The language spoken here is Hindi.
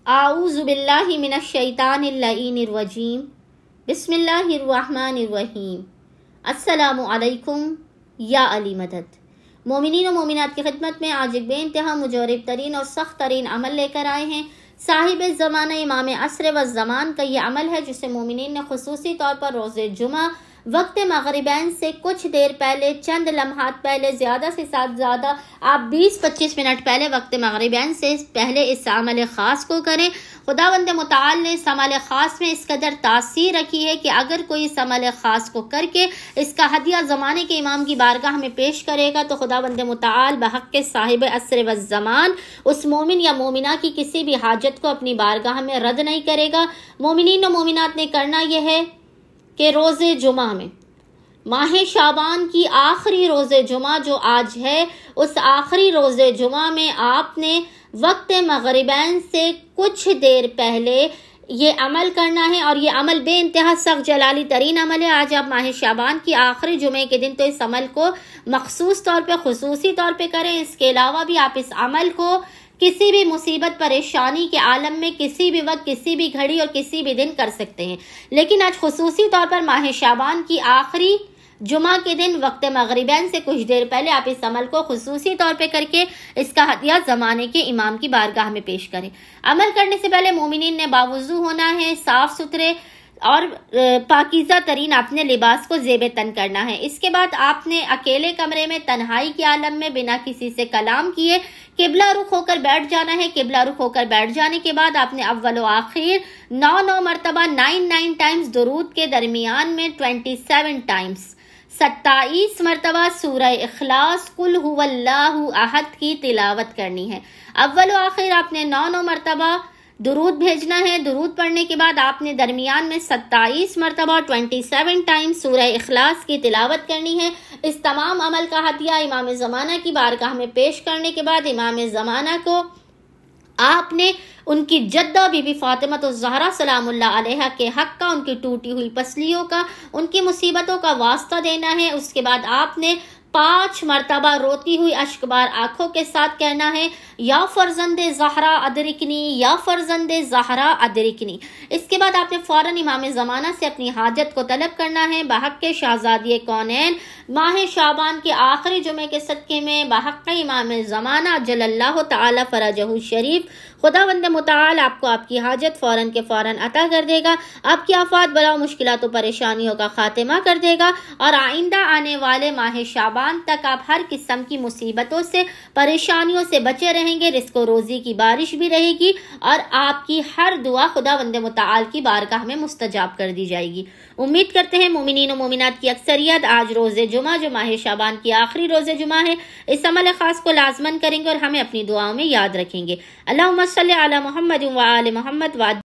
आऊज़ु बिल्लाहि मिनश शैतानिर लईनिर रजीम। बिस्मिल्लाहिर्रहमानिर्रहीम। अस्सलामु अलैकुम या अली मदद। मोमिनीन और मोमिनात की खिदमत में आज एक बेइंतहा मुजरब तरीन और सख्त तरीन अमल लेकर आए हैं। साहिब ज़माना इमाम असर व ज़मान का ये अमल है जिसे मोमिनीन ने खुसूसी तौर पर रोज़े जुमा वक्त मगरिबैन से कुछ देर पहले, चंद लम्हात पहले, ज़्यादा से ज़्यादा आप 20-25 मिनट पहले वक्त मगरिबैन से पहले इस अमल ख़ास को करें। खुदावंद मुताल ने इस अमल ख़ास में इस कदर तासीर रखी है कि अगर कोई इस अमल ख़ास को करके इसका हदिया ज़माने के इमाम की बारगाह में पेश करेगा तो खुदावंद मुताल बहक़ के साहिब असर व ज़मान उस मोमिन या मोमिना की किसी भी हाजत को अपनी बारगाह में रद्द नहीं करेगा। मोमिनीन और मोमिनात ने करना यह है कि रोज़े जुमा में माह शाबान की आखिरी रोज़े जुमा जो आज है, उस आखिरी रोज़े जुमा में आपने वक्त मगरिबैन से कुछ देर पहले ये अमल करना है। और ये अमल बेइंतहा सख्त जलाली तरीन अमल है। आज आप माह शाबान की आखिरी जुमे के दिन तो इस अमल को मखसूस तौर पे, खुसूसी तौर पे करें। इसके अलावा भी आप इस अमल को किसी भी मुसीबत परेशानी के आलम में किसी भी वक्त, किसी भी घड़ी और किसी भी दिन कर सकते हैं। लेकिन आज खुसूसी तौर पर माह शाबान की आखिरी जुमा के दिन वक्त मगरिबैन से कुछ देर पहले आप इस अमल को खुसूसी तौर पे करके इसका हदिया ज़माने के इमाम की बारगाह में पेश करें। अमल करने से पहले मोमिनीन ने बावुज़ू होना है, साफ सुथरे और पाकीज़ा तरीन अपने लिबास को ज़ेब तन करना है। इसके बाद आपने अकेले कमरे में तन्हाई के आलम में बिना किसी से कलाम किए किबला रुख होकर बैठ जाना है। किबला रुख होकर बैठ जाने के बाद आपने अव्वल व आखिर 9 मरतबा 9 टाइम्स दुरूद के दरमियान में 27 टाइम्स 27 मरतबा सूरह इखलास कुल हुवल्लाहु अहद की तिलावत करनी है। अव्वल व आखिर आपने 9 मरतबा दुरूद भेजना है। दुरूद पढ़ने के बाद आपने दरमियान में 27 मरतबा 27 टाइम्स सूरह इखलास की तिलावत करनी है। इस तमाम अमल का हदिया इमाम ज़माना की बारगाह में पेश करने के बाद इमाम ज़माना को आपने उनकी जद्दा बीबी फातिमा तो ज़हरा सलामुल्लाह अलैहा के हक़ का, उनकी टूटी हुई पसलियों का, उनकी मुसीबतों का वास्ता देना है। उसके बाद आपने 5 मरतबा रोती हुई अश्कबार आंखों के साथ कहना है, या फरजंदे ज़हरा अदरिकनी, या फरजंदे ज़हरा अदरिकनी। इसके बाद आपने फ़ौरन इमाम ज़माना से अपनी हाजत को तलब करना है। बहक़ के शाहज़ादी कौनैन माह शाबान के आखिरी जुमे के सदक़े में बहक़ इमाम ज़माना जल्लल्लाहु तआला फ़रजहु शरीफ खुदावंद मुताल आपको आपकी हाजत फ़ौरन के फ़ौरन अता कर देगा। आपकी आफ़ात, बला, मुश्किलात, परेशानियों का खात्मा कर देगा और आइंदा आने वाले माह शाबान तक आप हर किस्म की मुसीबतों से, परेशानियों से बचे रहेंगे। रिज़्क़ रोज़ी की बारिश भी रहेगी और आपकी हर दुआ खुदावंद मुताल की बारगाह में मुस्तजाब कर दी जाएगी। उम्मीद करते हैं मोमिनीन और मोमिनात की अक्सरियत आज रोज़े जुमा जो माह शाबान की आखिरी रोज़े जुमा है, इस अमल ख़ास को लाज़मन करेंगे और हमें अपनी दुआओं में याद रखेंगे। अल्लाहुम्मा सल्ली अला मुहम्मद व आले मुहम्मद।